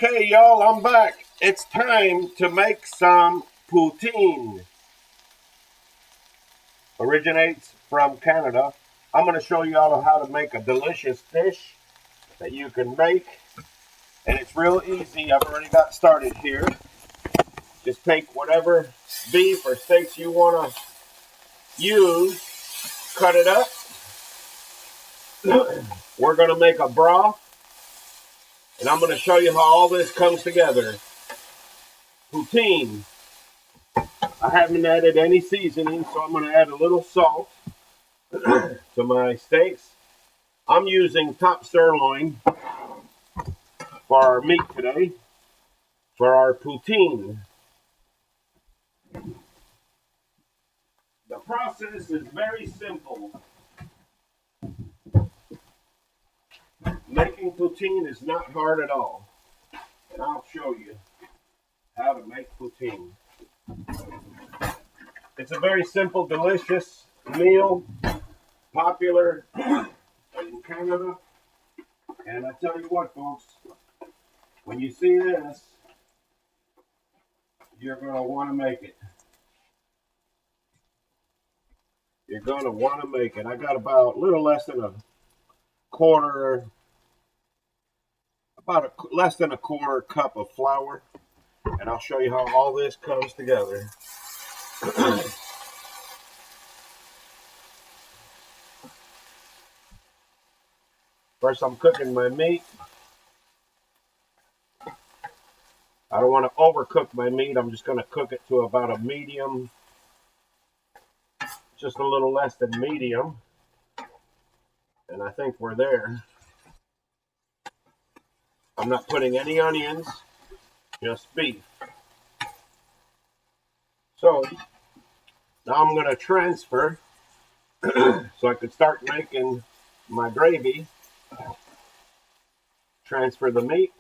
Okay, y'all, I'm back. It's time to make some poutine. Originates from Canada. I'm going to show you all how to make a delicious dish that you can make. And it's real easy. I've already got started here. Just take whatever beef or steaks you want to use, cut it up. We're going to make a broth. And I'm going to show you how all this comes together. Poutine. I haven't added any seasoning, so I'm going to add a little salt to my steaks. I'm using top sirloin for our meat today, for our poutine. The process is very simple. Making poutine is not hard at all. And I'll show you how to make poutine. It's a very simple, delicious meal, popular in Canada. And I tell you what, folks, when you see this, you're going to want to make it. You're going to want to make it. I got about a little less than a quarter, less than a quarter cup of flour. And I'll show you how all this comes together. First, I'm cooking my meat. I don't want to overcook my meat. I'm just going to cook it to about a medium, just a little less than medium. And I think we're there. I'm not putting any onions, just beef. So now I'm going to transfer so I can start making my gravy. Transfer the meat.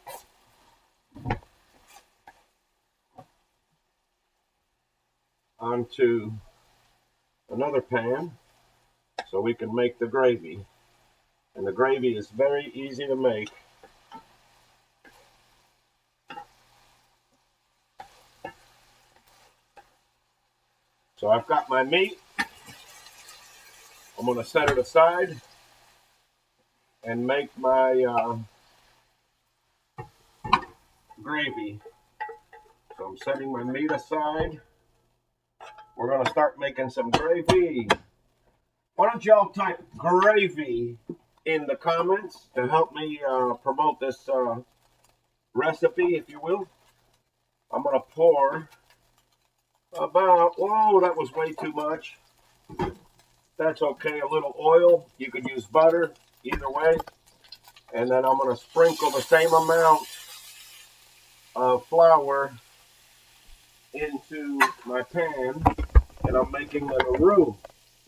Onto another pan so we can make the gravy. And the gravy is very easy to make. So I've got my meat. I'm going to set it aside and make my gravy. So I'm setting my meat aside. We're going to start making some gravy. Why don't y'all type gravy in the comments to help me promote this recipe, if you will. I'm going to pour about, whoa, that was way too much. That's okay, a little oil. You could use butter, either way. And then I'm going to sprinkle the same amount of flour into my pan. And I'm making a roux.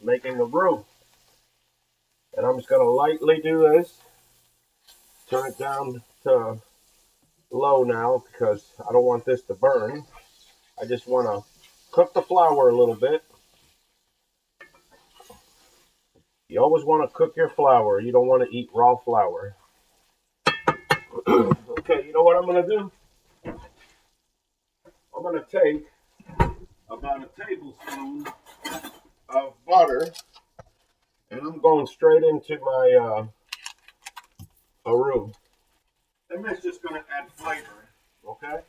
And I'm just going to lightly do this. Turn it down to low now because I don't want this to burn. I just want to cook the flour a little bit. You always want to cook your flour. You don't want to eat raw flour. Okay, you know what I'm going to do? I'm going to take about a tablespoon of butter, and I'm going straight into my roux. And that's just going to add flavor, okay?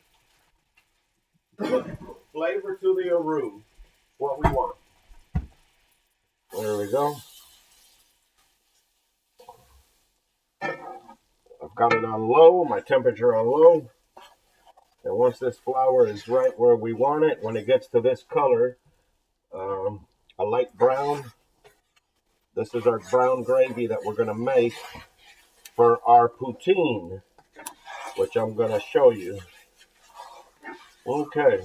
Flavor to the roux, what we want. There we go. I've got it on low, my temperature on low. And once this flour is right where we want it, when it gets to this color, a light brown, this is our brown gravy that we're going to make for our poutine, which I'm going to show you. Okay.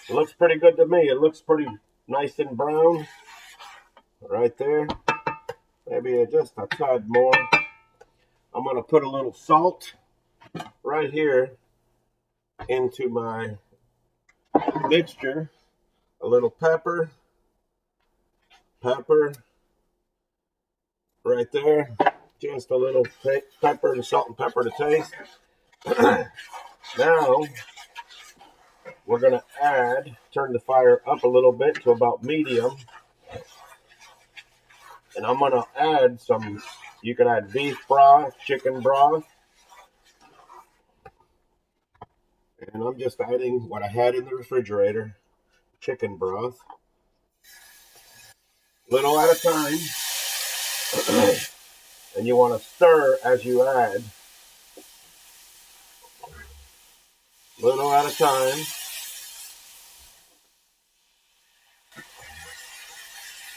It looks pretty good to me. It looks pretty nice and brown right there. Maybe just a tad more. I'm going to put a little salt right here into my mixture. A little pepper right there, Just a little pepper and salt and pepper to taste. Now we're going to turn the fire up a little bit to about medium. And I'm going to add some, you can add beef broth, chicken broth. And I'm just adding what I had in the refrigerator, chicken broth. Little at a time. And you want to stir as you add. Little at a time.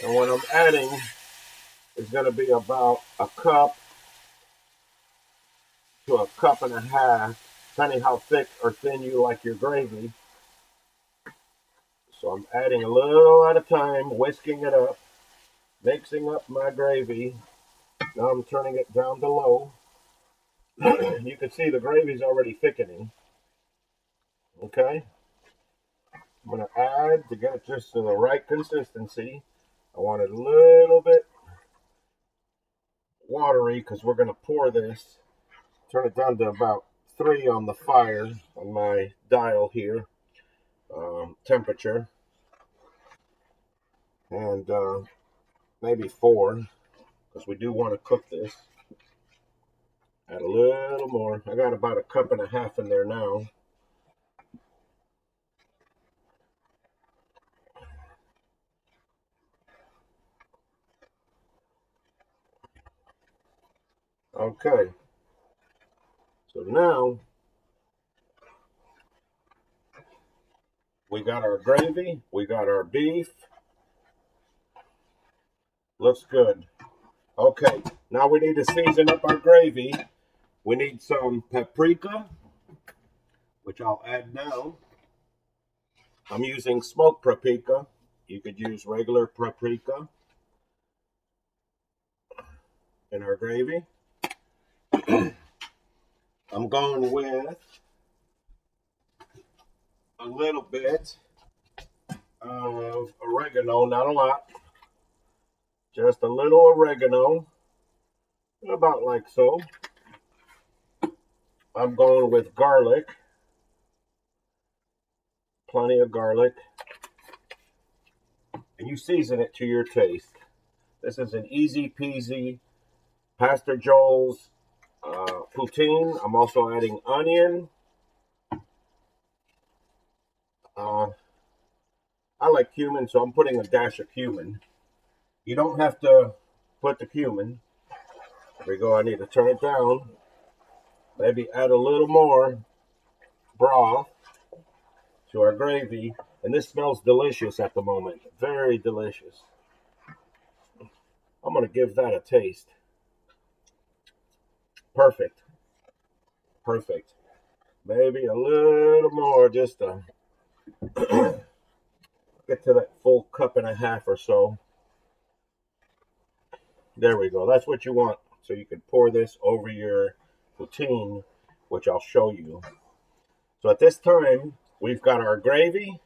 And what I'm adding is going to be about a cup to a cup and a half, depending how thick or thin you like your gravy. So I'm adding a little at a time, whisking it up, mixing up my gravy. Now I'm turning it down to low. You can see the gravy's already thickening. Okay? I'm going to add to get it just to the right consistency. I want it a little bit watery because we're going to pour this. Turn it down to about 3 on the fire on my dial here, temperature, and maybe 4 because we do want to cook this. Add a little more. I got about a cup and a half in there now. Okay. So now we got our gravy, we got our beef. Looks good. Okay, now we need to season up our gravy. We need some paprika, which I'll add now. I'm using smoked paprika. You could use regular paprika in our gravy. I'm going with a little bit of oregano, not a lot. Just a little oregano, about like so. I'm going with garlic, plenty of garlic, and you season it to your taste. This is an easy peasy Pastor Joel's poutine. I'm also adding onion. I like cumin, so I'm putting a dash of cumin. You don't have to put the cumin. There we go. I need to turn it down. Maybe add a little more broth to our gravy. And this smells delicious at the moment. Very delicious. I'm going to give that a taste. Perfect. Perfect. Maybe a little more just to get to that full cup and a half or so. There we go. That's what you want. So you can pour this over your poutine, which I'll show you. So at this time, we've got our gravy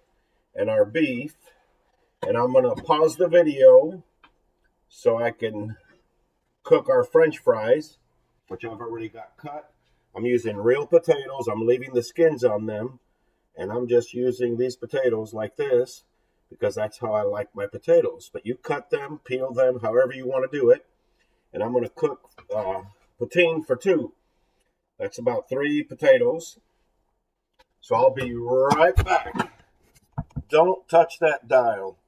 and our beef. And I'm going to pause the video so I can cook our French fries, which I've already got cut. I'm using real potatoes. I'm leaving the skins on them. And I'm just using these potatoes like this because that's how I like my potatoes. But you cut them, peel them, however you want to do it. And I'm going to cook poutine for 2. That's about 3 potatoes. So I'll be right back. Don't touch that dial.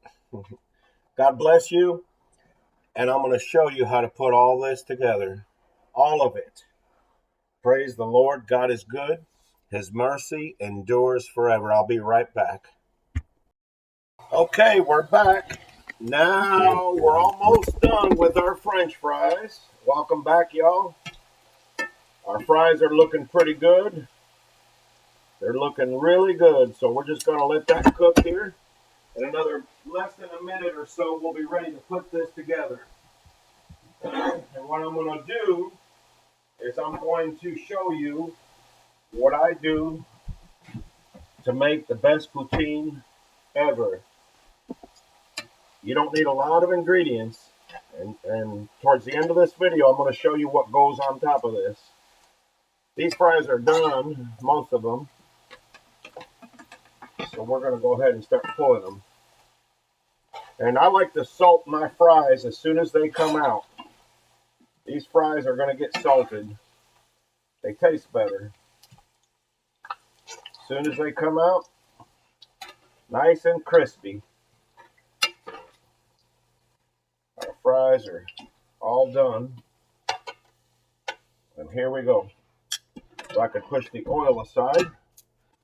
God bless you. And I'm going to show you how to put all this together. All of it. Praise the Lord. God is good. His mercy endures forever. I'll be right back. Okay, we're back. Now we're almost done with our French fries. Welcome back, y'all. Our fries are looking pretty good. They're looking really good. So we're just going to let that cook here. In another less than a minute or so, we'll be ready to put this together. And what I'm going to do is I'm going to show you what I do to make the best poutine ever. You don't need a lot of ingredients. And towards the end of this video, I'm going to show you what goes on top of this. These fries are done, most of them. So we're going to go ahead and start pulling them. And I like to salt my fries as soon as they come out. These fries are going to get salted. They taste better. As soon as they come out, nice and crispy. Our fries are all done. And here we go. So I can push the oil aside,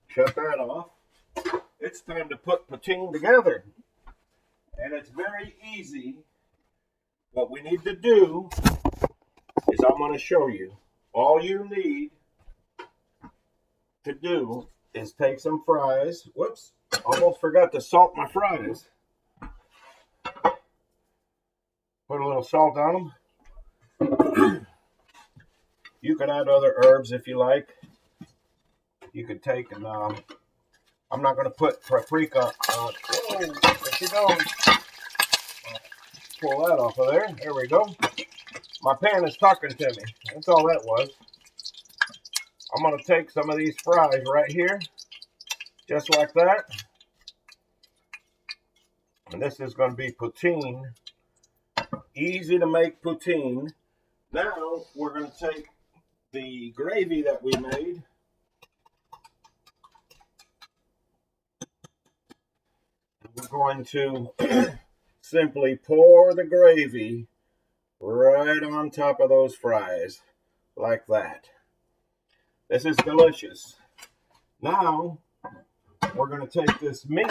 shut that off. It's time to put poutine together. And it's very easy. What we need to do is I'm going to show you. All you need to do is take some fries. Whoops, almost forgot to salt my fries. Put a little salt on them. You can add other herbs if you like. You could take and I'm not going to put paprika on. Oh, there she goes. Pull that off of there. There we go. My pan is talking to me. That's all that was. I'm going to take some of these fries right here. Just like that. And this is going to be poutine. Easy to make poutine. Now we're going to take the gravy that we made. We're going to simply pour the gravy right on top of those fries, like that. This is delicious. Now, we're going to take this meat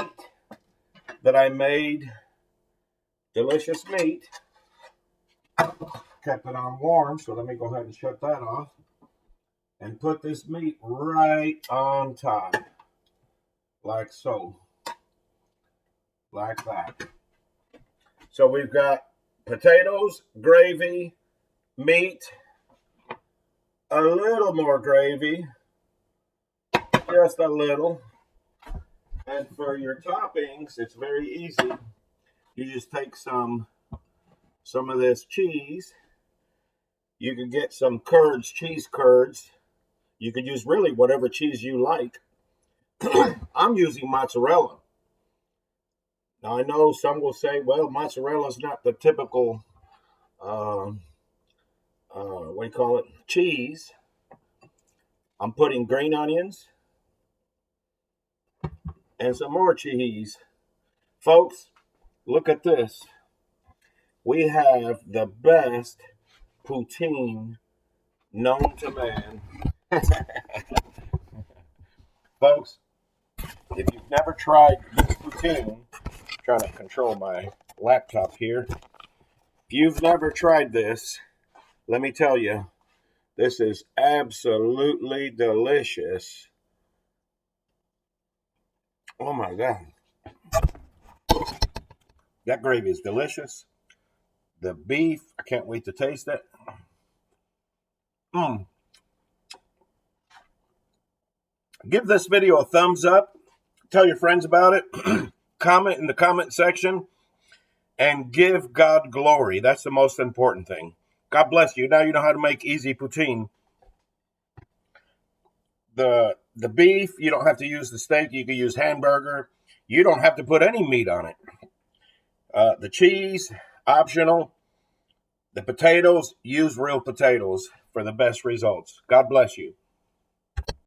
that I made, delicious meat, kept it on warm, so let me go ahead and shut that off, and put this meat right on top, like so. Like that. So we've got potatoes, gravy, meat, a little more gravy, just a little. And for your toppings, it's very easy. You just take some of this cheese. You could get some curds, cheese curds. You could use really whatever cheese you like. I'm using mozzarella. Now, I know some will say, well, mozzarella is not the typical, what do you call it, cheese. I'm putting green onions and some more cheese. Folks, look at this. We have the best poutine known to man. Folks, if you've never tried this poutine, trying to control my laptop here. If you've never tried this, let me tell you, this is absolutely delicious. Oh my God. That gravy is delicious. The beef, I can't wait to taste it. Give this video a thumbs up. Tell your friends about it. Comment in the comment section. And give God glory. That's the most important thing. God bless you. Now you know how to make easy poutine. The beef, you don't have to use the steak. You can use hamburger. You don't have to put any meat on it. The cheese, optional. The potatoes, use real potatoes for the best results. God bless you.